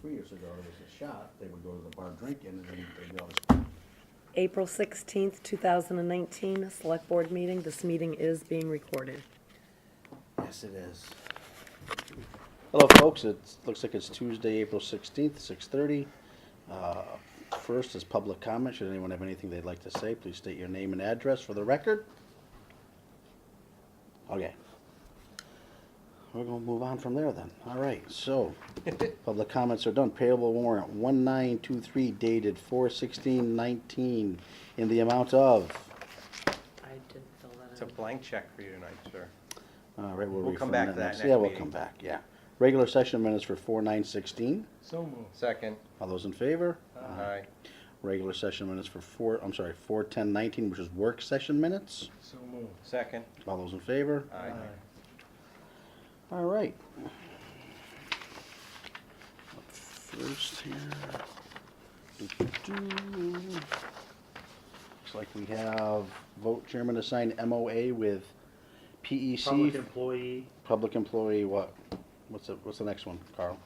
3 years ago, there was a shot, they would go to the bar drinking, and then they'd go to, April 16th, 2019, Select Board meeting. This meeting is being recorded. yes, it is. Hello, folks, it looks like it's Tuesday, April 16th, 6:30. First is public comment. Should anyone have anything they'd like to say, please state your name and address for the record. Okay. We're gonna move on from there then. All right, so, public comments are done. Payable warrant 1923 dated 4/16/19 in the amount of, I didn't fill that It's a blank check for you tonight, sir. all right, we'll We'll come refer back to that next. next Yeah, we'll meeting. come back, yeah. Regular session minutes for 4/9/16. So moved. Second. All those in favor? Aye. Regular session minutes for 4/10/19, which is work session minutes. So moved. Second. All those in favor? Aye. All right. Up first here. Doo-doo-doo. Looks like we have vote chairman to sign MOA with PEC. Public employee. Public employee, what? What's the next one, Carl?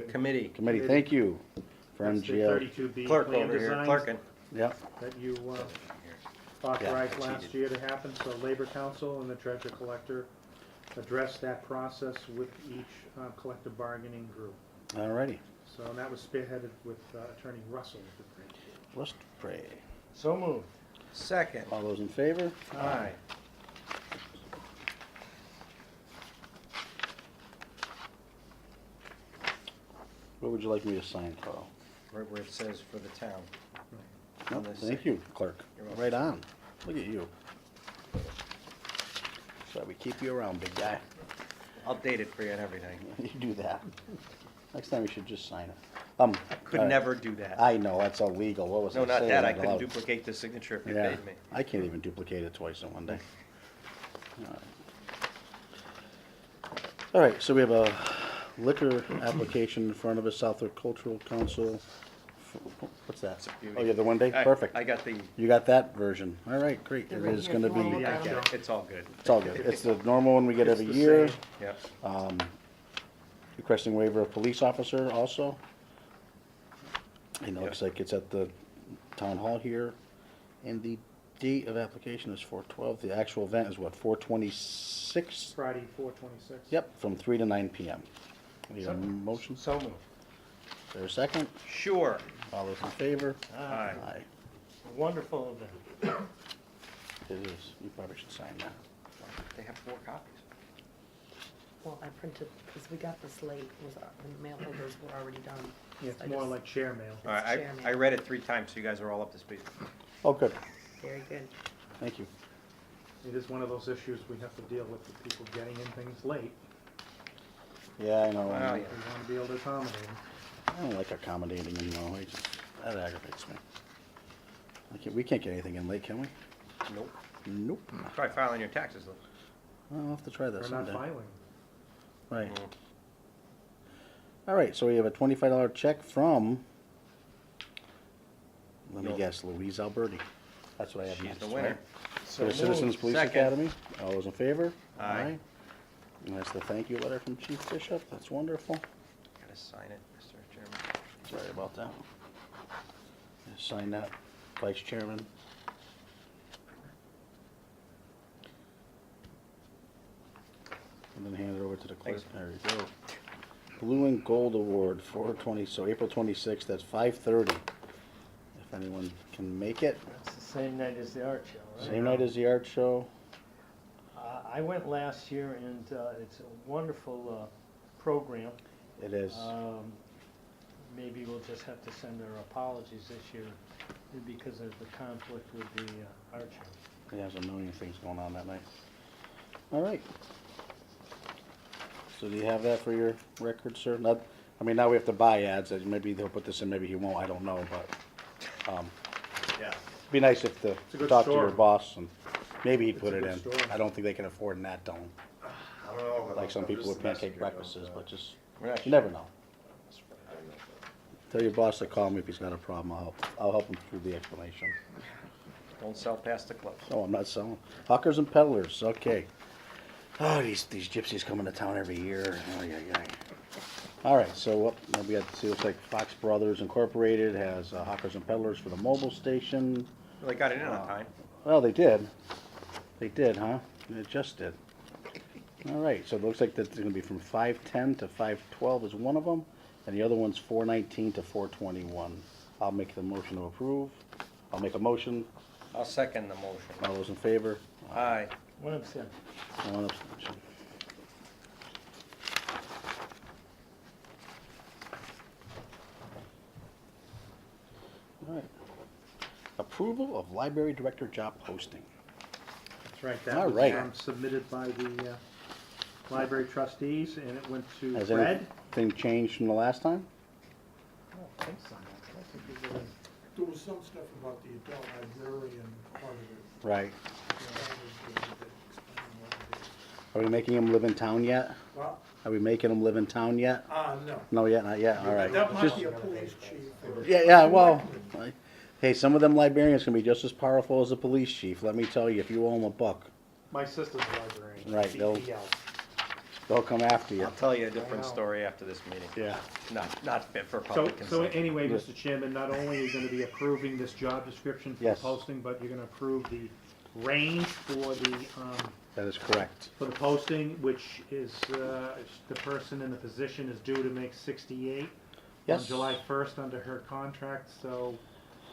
Committee. Committee, thank you. For That's the MGL. 32B Clerk plan over here, designs clerking. Yep, that you authorized Yeah, last year to happen. So Labor Council and the Treasurer Collector addressed that process with each collective bargaining group. all righty. So that was spearheaded with Attorney Russell. Let's pray. So moved. Second. All those in favor? Aye. What would you like me to sign, Carl? Right where it says for the town. No, On this thank section. you, clerk. You're welcome. Right on. Look at you. So we keep you around, big guy. I'll date it for you and everything. You do that. Next time you should just sign it. Could all right. never do that. I know, that's illegal. What was I No, not saying? that. I Not couldn't allowed. duplicate the signature if you Yeah, paid me. I can't even duplicate it twice in one day. All right, so we have a liquor application in front of us, Southwick Cultural Council. What's that? It's a beauty. Oh, yeah, the one day? I- Perfect. I got the, You got that version. All right, great. They're It right is here. gonna You wanna be, look I at get them? it. It's all good. it's all good. It's the normal one we get It's every the year. same. Yep. Requesting waiver of police officer also. And it Yeah. looks like it's at the town hall here. And the date of application is 4/12. The actual event is what, 4/26? Friday, 4/26. Yep, from 3 to 9 p.m. Need a So- motion? So moved. Is there a second? Sure. All those in favor? Aye. Aye. Wonderful event. It is. You probably should sign that. They have 4 copies. Well, I printed, because we got this late, the mail orders were already done. Yeah, it's I more just- like chair mail. All right, Chairman. I read it 3 times, so you guys are all up to speed. Oh, good. Very good. Thank you. It is one of those issues we have to deal with people getting in things late. Yeah, I know. Wow, We yeah. want to be able to accommodate them. I don't like accommodating, you know. That aggravates me. We can't get anything in late, can we? Nope. Nope. Try filing your taxes though. I'll have to try that They're not someday. filing. Right. Mm. All right, so we have a $25 check from, let me You'll- guess, Louise Alberti. That's what I have She's next, the winner. right? So For the Citizens moved. Police Second. Academy. All those in favor? Aye. And that's the thank you letter from Chief Bishop. That's wonderful. Gotta sign it, Mr. Chairman. Sorry about that. Sign that, Vice Chairman. And then hand it over to the clerk. Thanks. There you go. Blue and Gold Award, 4/20, so April 26th, that's 5:30. If anyone can make it. It's the same night as the art show, right? Same night as the art show. I went last year and it's a wonderful program. It is. Maybe we'll just have to send our apologies this year because of the conflict with the art show. There's a million things going on that night. All right. So do you have that for your record, sir? Not, I mean, now we have to buy ads. Maybe he'll put this in, maybe he won't. I don't know, but Yeah. be nice if a good talk to your story. boss and maybe he'd It's put a it good in. story. I don't think they can afford Nat Dome, I don't know. like some I'm people just with messing pancake with breakfasts, them, but just, We're not you never know. I don't know. Tell your boss to call me if he's got a problem. I'll help him through the explanation. Don't sell past the clubs. No, I'm not selling. Hawkers and peddlers, okay. Oh, these gypsies coming to town every year. Oh, yeah, yeah. All right, so what, now we got to see, looks like Fox Brothers Incorporated has hawkers and peddlers for the mobile station. Well, they got it in on time. Well, they did. They did, huh? It just did. All right, so it looks like that's gonna be from 5:10 to 5:12 is one of them, and the other one's 4:19 to 4:21. I'll make the motion to approve. I'll make a motion. I'll second the motion. All those in favor? Aye. One abstention. One abstention. All right. Approval of library director job posting. That's right, that All was right. submitted by the library trustees, and it went to Has Fred. anything changed from the last time? I don't think so. I don't think we really- There was some stuff about the adult librarian part of it. Right. That was the explain what it is. Are we making him live in town yet? Well, Are we making him live in town yet? no. No, yet, not yet, all right. That might Just- be a police chief or. Yeah, well, hey, some of them librarians can be just as powerful as a police chief, let me tell you, if you owe them a buck, My sister's a librarian. Right, they'll- CPL. they'll come after you. I'll tell you a different I know. story after this meeting. Yeah. Not fit for So, public so consumption. anyway, Yes. Mr. Chairman, not only are you gonna be approving this job description for the Yes. posting, but you're gonna approve the range for That is correct. the posting, which is, the person in the position is due to make 68 on Yes. July 1st under her contract, so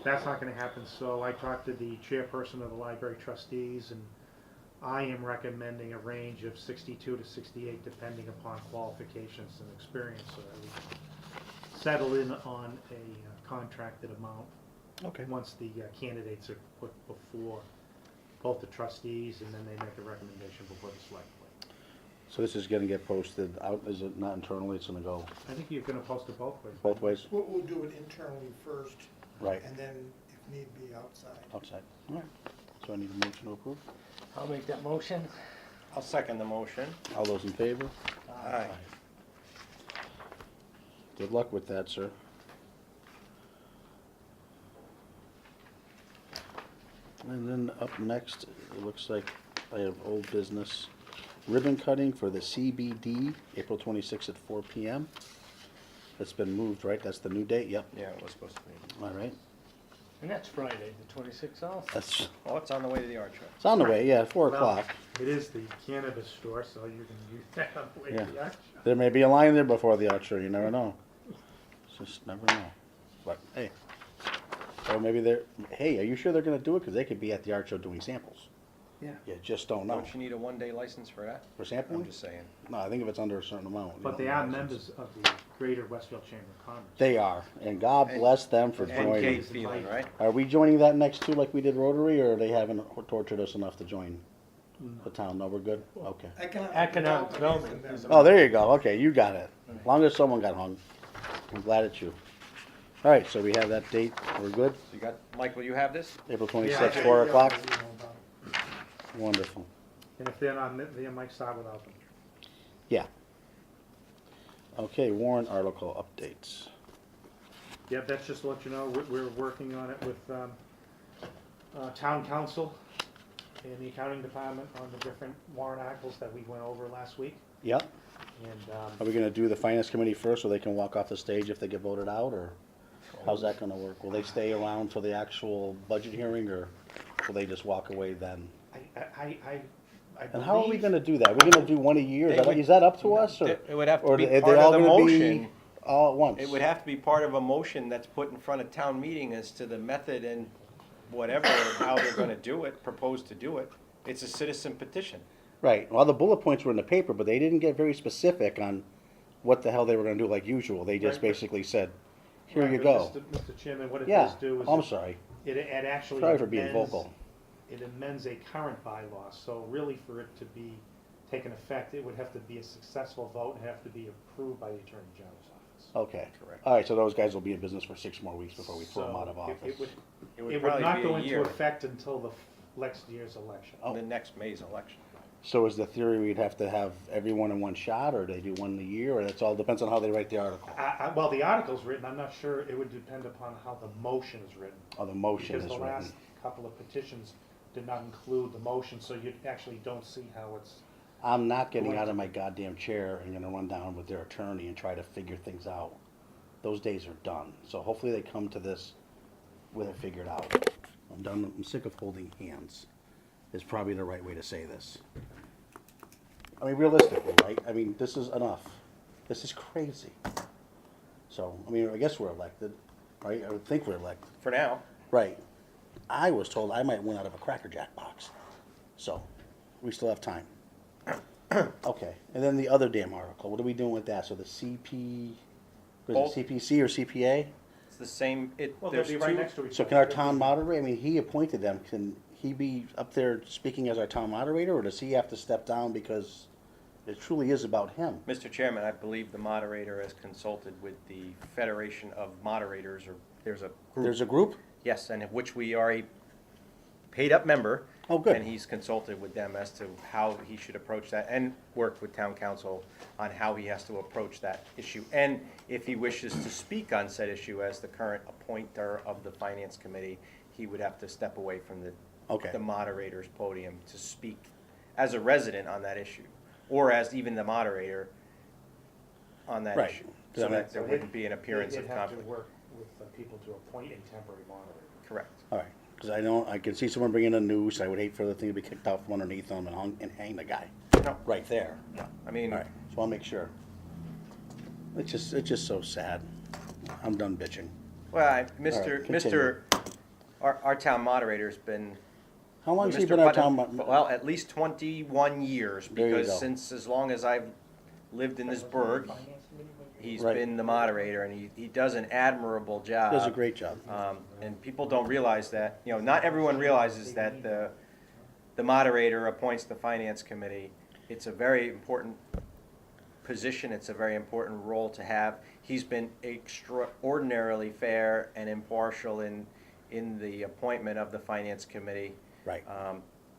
that's not gonna happen. So I talked to the chairperson of the library trustees, and I am recommending a range of 62 to 68, depending upon qualifications and experience, so that we can settle in on a contracted amount Okay. once the candidates are put before both the trustees, and then they make a recommendation before the select board. So this is gonna get posted out, is it not internally, it's gonna go I think you're gonna post it both ways. both ways? We'll do it internally first. Right. And then, if need be, outside. Outside, all right. So I need a motion to approve? I'll make that motion. I'll second the motion. All those in favor? Aye. Good luck with that, sir. And then up next, it looks like I have old business. Ribbon cutting for the CBD, April 26th at 4 PM. It's been moved, right? That's the new date? Yep. Yeah, it was supposed to be. All right. And that's Friday, the 26th also. That's, Oh, it's on the way to the art show. it's on the way, yeah, 4 Well, o'clock. It is the cannabis store, so you can use that on the way to the Yeah. art show. There may be a line there before the art show, you never know. Just never know. But, hey. Or maybe they're, hey, are you sure they're gonna do it? Cause they could be at the art show doing samples. Yeah. You just don't know. Don't you need a one-day license for that? For I'm sampling? just saying. No, I think if it's under a certain amount. you But don't they need a are license. members of the Greater Westfield Chamber of Commerce. They are, and God And- bless them for And joining. Kate Phelan, right? Are we joining that next too, like we did Rotary, or they haven't tortured us enough to join the town? No, we're good? Okay. Economic development is is a- Oh, there you go. Okay, you got it. As long as someone got hung. I'm glad it's you. All right, so we have that date. We're good? So you got, Mike, will you have this? April Yeah, 26th, I- 4 Yeah, o'clock? you know about it. Wonderful. And if they're not, they might start without them. Yeah. Okay, warrant article updates. Yeah, that's just to let you know, we're working on it with town council and the accounting department on the different warrant articles that we went over last week. Yep. And Are we gonna do the finance committee first so they can walk off the stage if they get voted out, or how's that gonna work? Will they stay around for the actual budget hearing, or will they just walk away then? I And how are we believe- gonna do that? We're gonna do one a year? They would- Is that up to us, or? It would have to Or be are they part all of the gonna be motion. all at once? It would have to be part of a motion that's put in front of town meeting as to the method and whatever, how they're gonna do it, propose to do it. It's a citizen petition. Right, well, the bullet points were in the paper, but they didn't get very specific on what the hell they were gonna do like usual. They just Right. basically said, here Right, you but go. Mr. Chairman, what it Yeah, does do is. I'm sorry. It actually. Sorry for being amends- vocal. It amends a current bylaw, so really for it to be taken effect, it would have to be a successful vote and have to be approved by the Attorney General's office. Okay. Correct. All right, so those guys will be in business for 6 more weeks before we throw them So out of it- office. It would It would probably not be go a into year, effect until the next year's election. Oh. the next May's election. So is the theory we'd have to have everyone in one shot, or they do one a year, or that's all depends on how they write the article? Well, the article's written, I'm not sure, it would depend upon how the motion is written. Or the motion Because is the written? last couple of petitions did not include the motion, so you actually don't see how it's I'm not getting out of my goddamn chair and gonna run down with their attorney and try to figure things out. Those days are done. So hopefully they come to this with it figured out. I'm done, I'm sick of holding hands, is probably the right way to say this. I mean, realistically, right? I mean, this is enough. This is crazy. So, I mean, I guess we're elected, right? I would think we're elected. For now, Right. I was told I might win out of a Cracker Jack box. So, we still have time. Okay, and then the other damn article, what are we doing with that? So the CP, was it CPC or CPA? it's the same, Well, they'll there's be right two, next to each other. So can our town moderator, I mean, he appointed them, can he be up there speaking as our town moderator, or does he have to step down because it truly is about him? Mr. Chairman, I believe the moderator has consulted with the Federation of Moderators, or there's a group. There's a group? Yes, and of which we are a paid-up member. Oh, good. And he's consulted with them as to how he should approach that, and worked with town council on how he has to approach that issue. And if he wishes to speak on said issue as the current appointer of the finance committee, he would have to step away from Okay. the moderator's podium to speak as a resident on that issue, or as even the moderator on that Right. issue. I So mean- that there wouldn't be an appearance of They'd have to conflict. work with the people to appoint a temporary moderator. Correct. All right, because I know, I can see someone bringing a noose, I would hate for the thing to be kicked out from underneath them and hang the guy, No, right there. no, I mean. All right, so I'll make sure. It's just so sad. I'm done bitching. Well, continue. our town moderator's been. How long has he Mr. been our Putnam- town? Well, at least 21 years, There you because go. since, as long as I've lived in this burg, he's Right. been the moderator, and he does an admirable job. Does a great job. And people don't realize that, not everyone realizes that the moderator appoints the finance committee. It's a very important position, it's a very important role to have. He's been extraordinarily fair and impartial in the appointment of the finance committee. Right.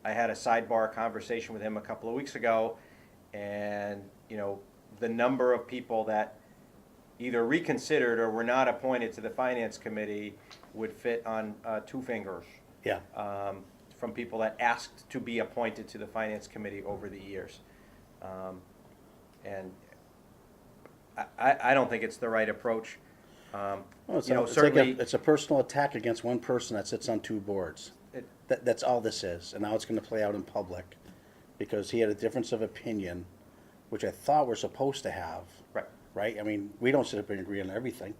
I had a sidebar conversation with him a couple of weeks ago, and, the number of people that either reconsidered or were not appointed to the finance committee would fit on 2 fingers. Yeah, From people that asked to be appointed to the finance committee over the years. And I don't think it's the right approach. well, it's like Certainly, it's a personal attack against one person that sits on 2 boards. it- That's all this is, and now it's gonna play out in public, because he had a difference of opinion, which I thought we're supposed to have, right, right? I mean, we don't sit up here and agree on everything,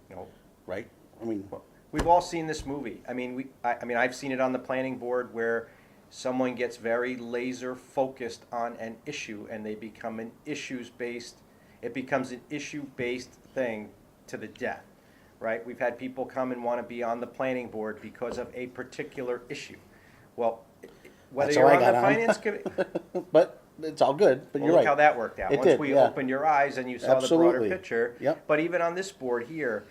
right? I mean, we've all seen this movie. I mean, I've seen it on the planning board where someone gets very laser focused on an issue and they become it becomes an issue-based thing to the death, right? We've had people come and want to be on the planning board because of a particular issue. Well, whether That's how you're I on got the on. finance committee, but it's all good, but well, you're look how right. that worked out. It Once did, we yeah. opened your eyes and you saw the Absolutely. broader picture. Yep. But even on this board here,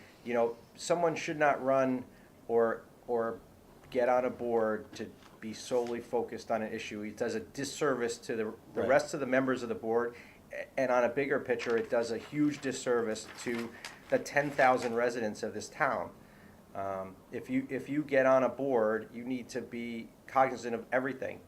someone should not run or get on a board to be solely focused on an issue. It does a disservice to the Right. rest of the members of the board, and on a bigger picture, it does a huge disservice to the 10,000 residents of this town. If you get on a board, you need to be cognizant of everything.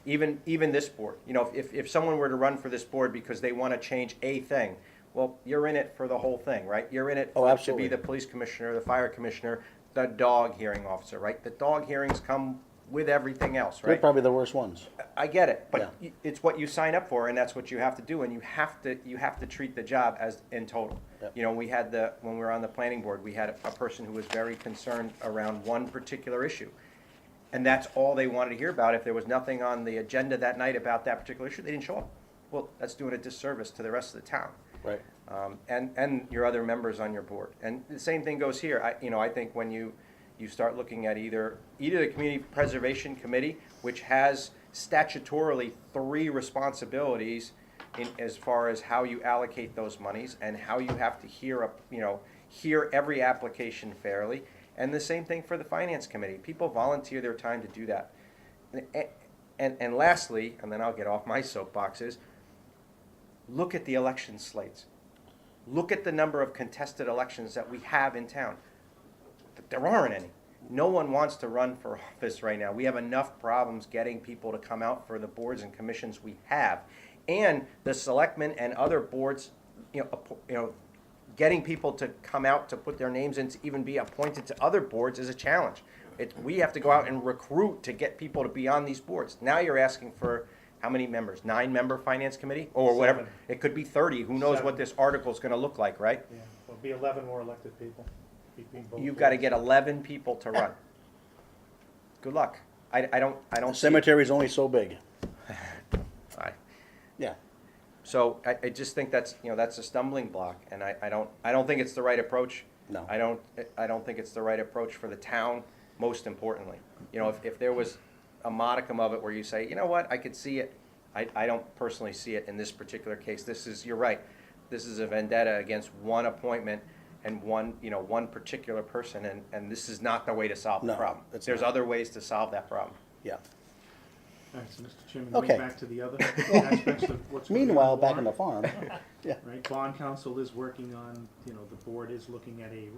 Even this board. If someone were to run for this board because they want to change a thing, well, you're in it for the whole thing, right? You're in it Oh, to absolutely. be the police commissioner, the fire commissioner, the dog hearing officer, right? The dog hearings come with everything else, They're right? probably the worst ones. I get it, but Yeah. it's what you sign up for, and that's what you have to do, and you have to treat the job as in total. Yep. When we were on the planning board, we had a person who was very concerned around one particular issue. And that's all they wanted to hear about. If there was nothing on the agenda that night about that particular issue, they didn't show up. Well, that's doing a disservice to the rest of the town. Right. And your other members on your board. And the same thing goes here. I think when you start looking at either the Community Preservation Committee, which has statutorily 3 responsibilities as far as how you allocate those monies and how you have to hear every application fairly, and the same thing for the Finance Committee. People volunteer their time to do that. And lastly, and then I'll get off my soapboxes, look at the election slates. Look at the number of contested elections that we have in town. There aren't any. No one wants to run for office right now. We have enough problems getting people to come out for the boards and commissions we have. And the selectmen and other boards, getting people to come out to put their names in to even be appointed to other boards is a challenge. We have to go out and recruit to get people to be on these boards. Now you're asking for how many members? 9-member finance committee or whatever? 7. It could be 30. Who knows 7. what this article is going to look like, right? Yeah, there'll be 11 more elected people. between both You've got to boards. get 11 people to run. Good luck. I don't The see it. cemetery's only so big. I- Yeah. So I just think that's a stumbling block, and I don't think it's the right approach. No. I don't think it's the right approach for the town. Most importantly, if there was a modicum of it where you say, you know what, I could see it. I don't personally see it in this particular case. You're right. This is a vendetta against one appointment and one particular person, and this is not the way to solve the No, problem. it's There's not. other ways to solve that problem. Yeah. All right, so Mr. Chairman, Okay. going back to the other aspects of what's going on. Meanwhile, back on the farm. Yeah. Right, bond council is working on, the board is looking at a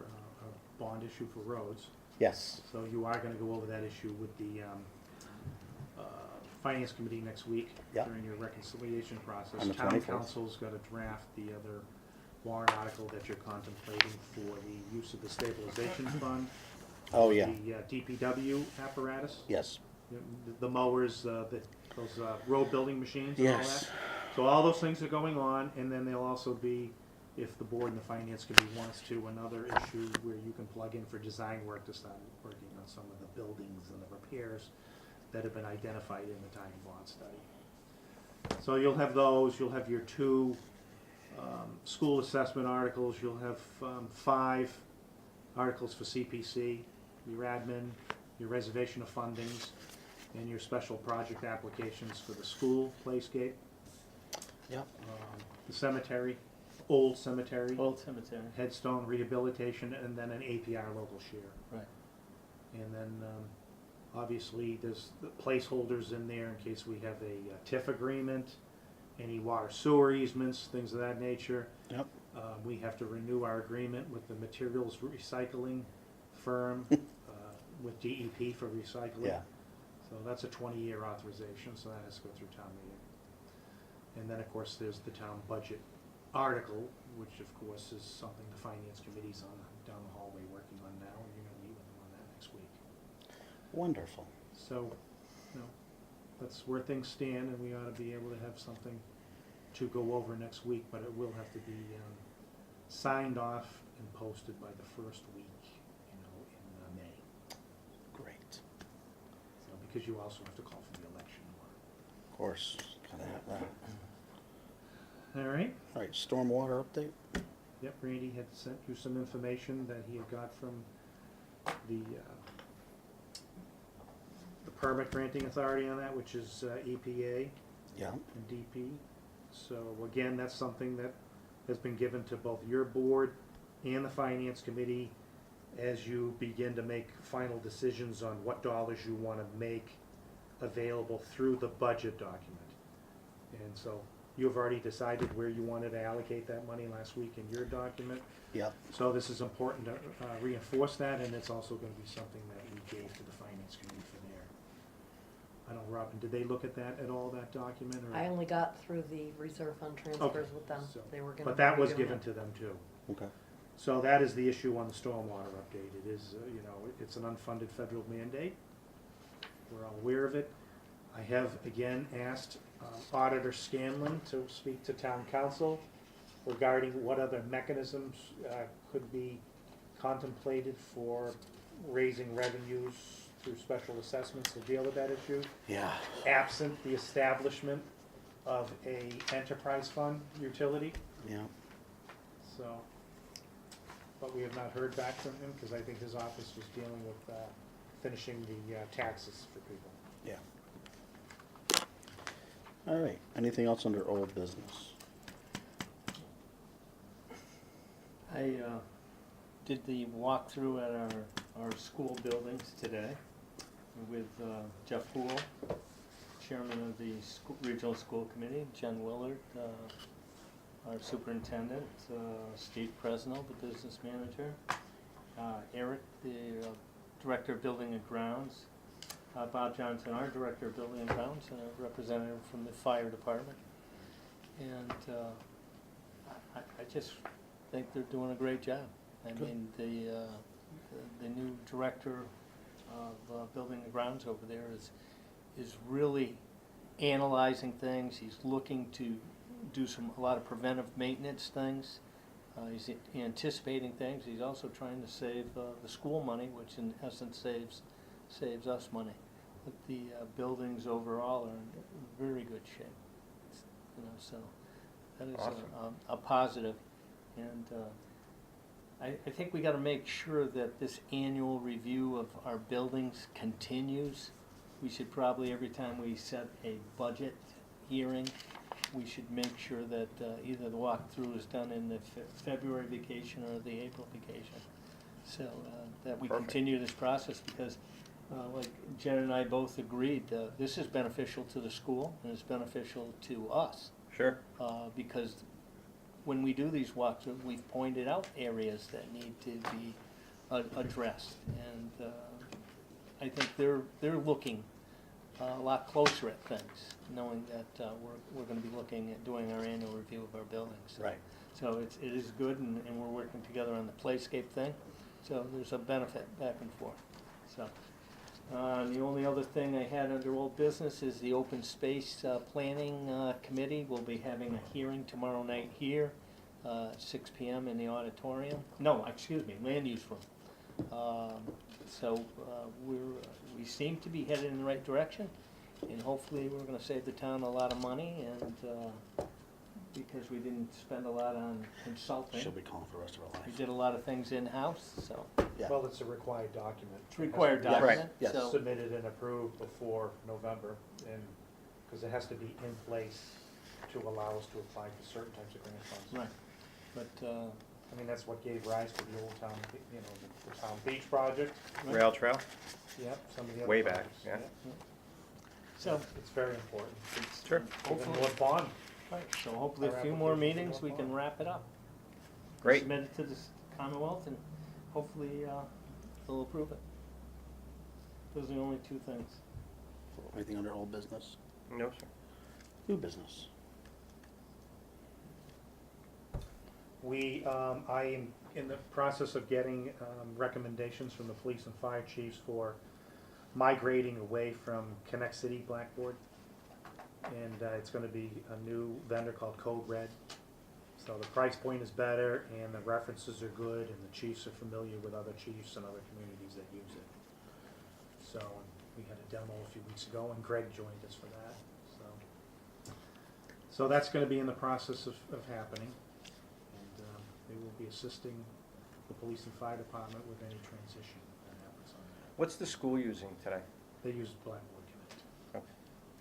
bond issue for roads. Yes. So you are gonna go over that issue with the finance committee next week Yeah. during your reconciliation process. On the Town 24th. council's got to draft the other warrant article that you're contemplating for the use of the stabilization fund. Oh, yeah. The DPW apparatus. Yes. The mowers, those road building machines and all that. Yes. So all those things are going on, and then there'll also be, if the board and the finance committee wants to, another issue where you can plug in for design work to start working on some of the buildings and the repairs that have been identified in the time bond study. So you'll have those, you'll have your 2 school assessment articles, you'll have 5 articles for CPC, your admin, your reservation of fundings, and your special project applications for the school playscape, Yep. the cemetery, old cemetery, Old cemetery, headstone rehabilitation, and then an APR local share. right. And then, obviously, there's the placeholders in there in case we have a TIF agreement, any water sewer easements, things of that nature. Yep. We have to renew our agreement with the materials recycling firm, with DEP for recycling. Yeah. So that's a 20-year authorization, so that has to go through town meeting. And then, of course, there's the town budget article, which of course is something the finance committee's down the hallway working on now, and you're gonna meet with them on that next week. Wonderful. So, that's where things stand, and we ought to be able to have something to go over next week, but it will have to be signed off and posted by the first week, in May. Great. So, because you also have to call for the election. Of course. Gotta have that. All right. All right, stormwater update? Yep, Randy had sent you some information that he had got from the permit granting authority on that, which is EPA Yeah. and DP. So again, that's something that has been given to both your board and the finance committee as you begin to make final decisions on what dollars you want to make available through the budget document. And so you've already decided where you wanted to allocate that money last week in your document. Yep. So this is important to reinforce that, and it's also going to be something that we gave to the finance committee for their. I don't know, Robin, did they look at that at all, that document? Or? I only got through the reserve fund transfers with them. So- They were gonna. But that be was doing given it. to them too. Okay. So that is the issue on the stormwater update. It is, it's an unfunded federal mandate. We're all aware of it. I have again asked Auditor Scanlon to speak to town council regarding what other mechanisms could be contemplated for raising revenues through special assessments to deal with that issue, Yeah. absent the establishment of a enterprise fund utility. Yeah. So, but we have not heard back from him, because I think his office was dealing with finishing the taxes for people. Yeah. All right. Anything else under old business? I did the walkthrough at our school buildings today with Jeff Hool, chairman of the regional school committee, Jen Willard, our superintendent, Steve Presnell, the business manager, Eric, the director of building and grounds, Bob Johnson, our director of building and grounds, and a representative from the fire department. And I just think they're doing a great job. I mean, the new director of building and grounds over there is really analyzing things. He's looking to do a lot of preventive maintenance things. He's anticipating things. He's also trying to save the school money, which in essence saves us money. But the buildings overall are in very good shape. You know, so that is Awesome. a positive. And I think we got to make sure that this annual review of our buildings continues. We should probably, every time we set a budget hearing, we should make sure that either the walkthrough is done in the February vacation or the April vacation. So that we Perfect. continue this process, because like Jen and I both agreed, this is beneficial to the school and it's beneficial to us. Sure. Because when we do these walkthroughs, we've pointed out areas that need to be addressed. And I think they're looking a lot closer at things, knowing that we're gonna be looking at doing our annual review of our buildings. Right. So it is good, and we're working together on the playscape thing, so there's a benefit back and forth, so. The only other thing I had under old business is the open space planning committee. We'll be having a hearing tomorrow night here, 6 p.m. in the auditorium. No, excuse me, land use room. So we seem to be headed in the right direction, and hopefully we're going to save the town a lot of money, and because we didn't spend a lot on consulting. She'll be calling for the rest of her We life. did a lot of things in-house, so Yeah. Well, it's a required document. it's required It has to be document, Yes. so. Submitted and approved before November, and, because it has to be in place to allow us to apply for certain types of grant funds. Right, but, I mean, that's what gave rise to the old town, you know, the town beach project, right. Rail trail. yep, some of the other Way back, projects, yeah. yep. So, It's very important. it's, Sure. Even hopefully, North Bond, right, so hopefully a Our few more application for meetings, we North can Lawn. wrap it up. Great. Submit it to the Commonwealth, and hopefully, they'll approve it. Those are the only two things. Anything under old business? No, sir. New business? I am in the process of getting recommendations from the police and fire chiefs for migrating away from Connect City Blackboard. And it's gonna be a new vendor called Code Red. So the price point is better, and the references are good, and the chiefs are familiar with other chiefs and other communities that use it. So we had a demo a few weeks ago, and Greg joined us for that, so that's gonna be in the process of happening. And they will be assisting the police and fire department with any transition that happens on that. What's the school using today? They use Blackboard Connect.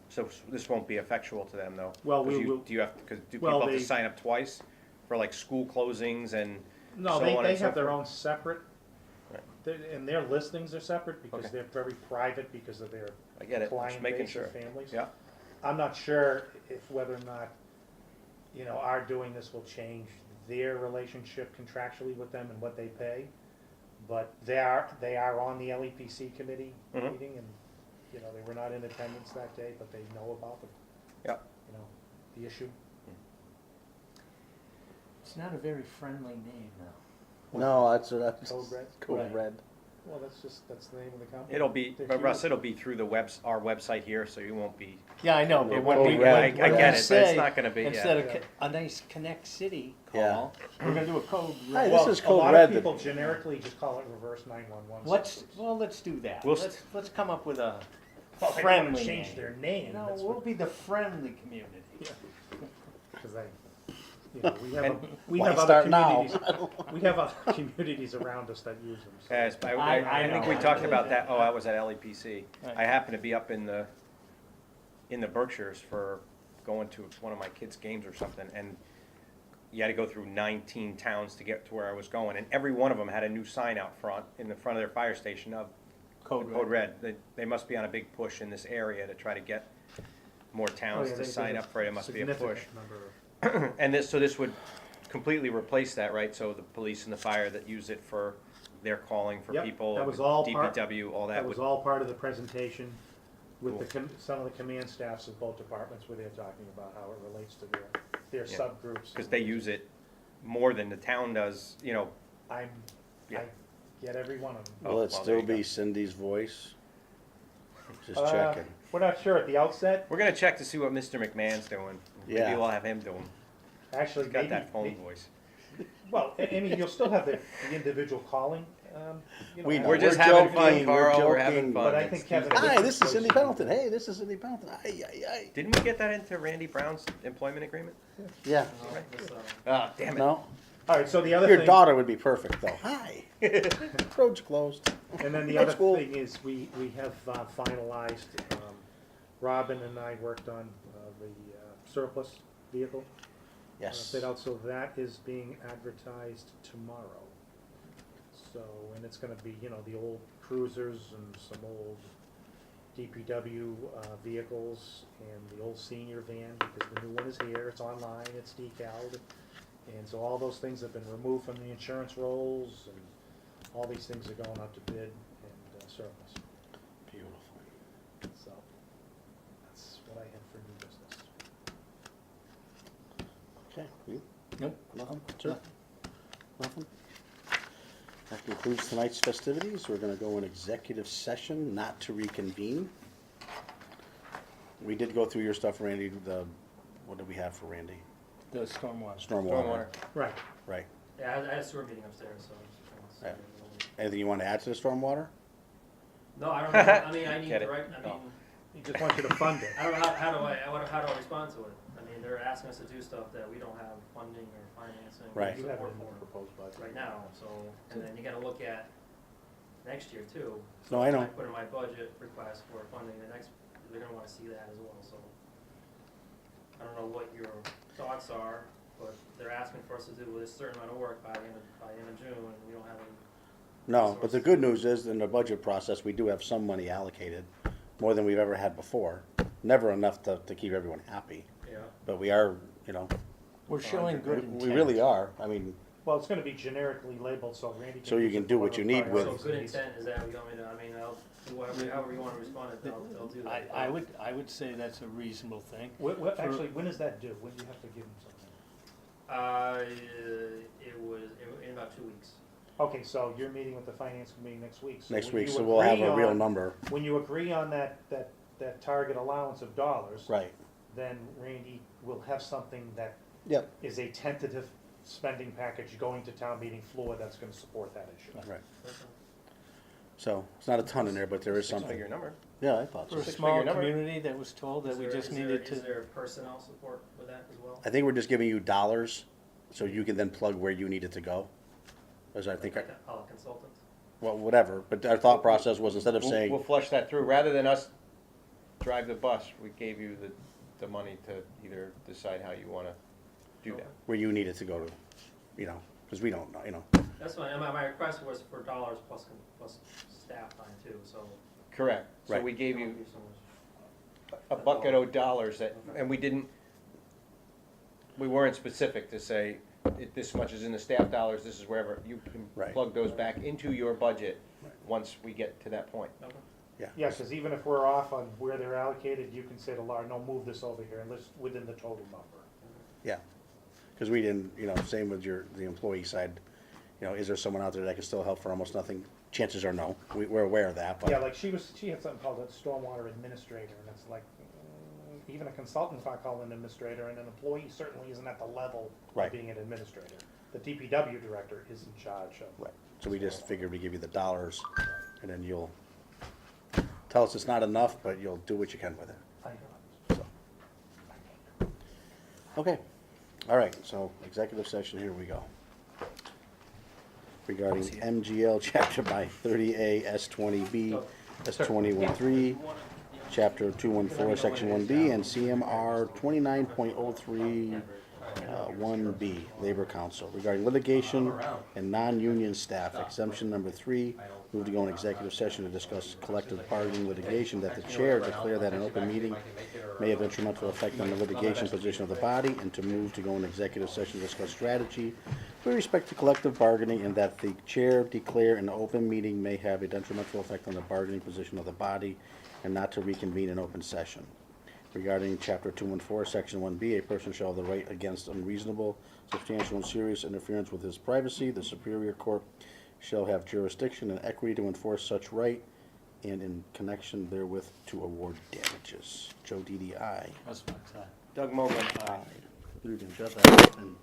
So this won't be effectual to them, though? Well, 'Cause we will- Do you have, because do Well, people have to they- sign up twice for like school closings and No, so they on and so have their forth? own separate, Right. and their listings are separate because Okay. they're very private because of their I get it, just client making base sure. and families. Yeah, I'm not sure if whether or not, you know, our doing this will change their relationship contractually with them and what they pay. But they are on the LEPC committee Mhm. meeting, and, you know, they were not in attendance that day, but they know about the, yeah. you know, the issue. It's not a very friendly name, though. No, that's Code Red? Code Right. Red. Well, that's the name of the company. It'll be, They're but Russ, huge. it'll be through our website here, so you won't be, Yeah, I know, Yeah, but when Code we, Red. when I we get it, but it's say, not gonna be, instead yeah. of a nice Connect City Yeah. call, we're gonna do a code Hey, red. this Well, is a Code lot Red of that- people generically just call it reverse 911. Let's do that. We'll Let's come up with a Well, they don't wanna friendly change name. their name. No, that's we'll what- be the friendly community. Because you know, And Why have other start now? communities, we have other communities around us that use them. so- Yes, I I think we know. talked about that, oh, I was at LEPC. Right. I happened to be up in the Berkshires for going to one of my kids' games or something, and you had to go through 19 towns to get to where I was going, and every one of them had a new sign out front, in the front of their fire station of Code Code red. Red. They must be on a big push in this area to try to get more Oh, towns yeah, to they sign did up for it, it must be a push. significant number of- And this would completely replace that, right? So the police and the fire that use it for their calling for Yep, people, that was all part- DPW, all that That would, was all part of the presentation with Cool. some of the command staffs of both departments where they're talking about how it relates to their they're Yeah. subgroups. Because they use it more than the town does, you know. I Yeah. get every one of them. Oh, Will it well, still there you go. be Cindy's voice? Just Uh, checking. We're not sure at the outset. We're gonna check to see what Mr. McMahon's doing. Maybe Yeah. we'll have him do 'em. Actually, He's got maybe, that phone voice. well, I mean, you'll still have the individual calling, you know. We and- know. We're just We're having joking, fun, we're Carl, we're having joking. fun. But I It's think Kevin- Tuesday. Hi, this is Cindy Pendleton. Hey, this is Cindy Pendleton. Ay, ay, ay. Didn't we get that into Randy Brown's employment agreement? Yeah, Ah, damn it. no? All right, so the other Your thing. daughter would be perfect, though. Hi. Road's closed. And then the At other school. thing is, we have finalized, Robin and I worked on the surplus vehicle. Yes. Bid out, so that is being advertised tomorrow. So, and it's gonna be, you know, the old cruisers and some old DPW vehicles and the old senior van, because the new one is here, it's online, it's decaled. And so all those things have been removed from the insurance rolls, and all these things are going out to bid and surplus. Beautiful. So, that's what I have for new business. Okay. You? Nope. Nothing? Sir? Nothing? That concludes tonight's festivities. We're gonna go in executive session, not to reconvene. We did go through your stuff, Randy, what did we have for Randy? The stormwater. Stormwater. Right. Right. Yeah, I had a sewer meeting upstairs, so. I'm just trying to see. Anything you want to add to the stormwater? No, I don't know, I mean, I need Get the it. right, I Oh. mean, He just wants you to fund it. I don't know, how do I respond to it? I mean, they're asking us to do stuff that we don't have funding or financing or Right. You have it support in the for proposed budget. right now, so, and then you gotta look at next year too. No, I know. I put in my budget request for funding the next, they're gonna wanna see that as well, so. I don't know what your thoughts are, but they're asking for us to do this certain amount of work by the end of June, and we don't have any. No, but the good news is, in the budget process, we do have some money allocated, more than we've ever had before. Never enough to keep everyone happy, Yeah. but we are, you know, We're showing good intent. we really are. I mean, Well, it's gonna be generically labeled, so Randy can. So you use can it do for what one you of the need with- priorities So good he's- intent is that, you want me to, I mean, I'll do whatever, however you wanna respond it, I'll do that. I would say that's a reasonable thing. Actually, when does that due? When do you have to give him something? It was in about 2 weeks. Okay, so you're meeting with the finance committee next week. So next when week, you so we'll have agree a real on- number. When you agree on that target allowance of dollars. Right. Then Randy will have something that Yep. is a tentative spending package going to town meeting floor that's gonna support that issue. Right. So, it's not a ton in there, but there is something. Six-figure number. Yeah, I thought For a so. small Six-figure number. community that was told that we just needed Is to, there personnel support with that as well? I think we're just giving you dollars, so you can then plug where you need it to go. As I think, Like a consultant? well, whatever, but our thought process was, instead of We'll saying, flush that through, rather than us drive the bus, we gave you the money to either decide how you wanna do that. where you need it to go to, you know, because we don't know, you know. That's fine, and my request was for dollars plus staff time too, so. Correct, so Right. we gave I you don't do so much. a bucket of dollars that, and we weren't specific to say, this much is in the staff dollars, this is wherever, you can Right. plug those back into your budget Right. once we get to that point. Okay. Yeah, because even if we're off on where they're allocated, you can say to Laura, no, move this over here, and let's, within the total number. Yeah, because we didn't, you know, same with the employee side, you know, is there someone out there that can still help for almost nothing? Chances are no, we're aware of that, Yeah, but, like she had something called a stormwater administrator, and it's like, even a consultant's not called an administrator, and an employee certainly isn't at the level Right. of being an administrator. The DPW director is in charge of. right, so we just figured we give you the dollars, and then you'll tell us it's not enough, but you'll do what you can with it. I know. So. Okay, all right, so executive session, here we go. Regarding MGL Chapter by 30A, S20B, S21-3, Chapter 214, Section 1B, and CMR 29.03, 1B, Labor Council, regarding litigation and non-union staff, exemption number 3, move to go in executive session to discuss collective bargaining litigation, that the chair declare that an open meeting may have detrimental effect on the litigation position of the body, and to move to go in executive session to discuss strategy with respect to collective bargaining, and that the chair declare an open meeting may have a detrimental effect on the bargaining position of the body, and not to reconvene in open session. regarding Chapter 214, Section 1B, a person shall have the right against unreasonable, substantial, and serious interference with his privacy. The Superior Court shall have jurisdiction and equity to enforce such right, and in connection therewith to award damages. Joe Didi, aye. That's my time. Doug Mogul, aye. You can shut that up and.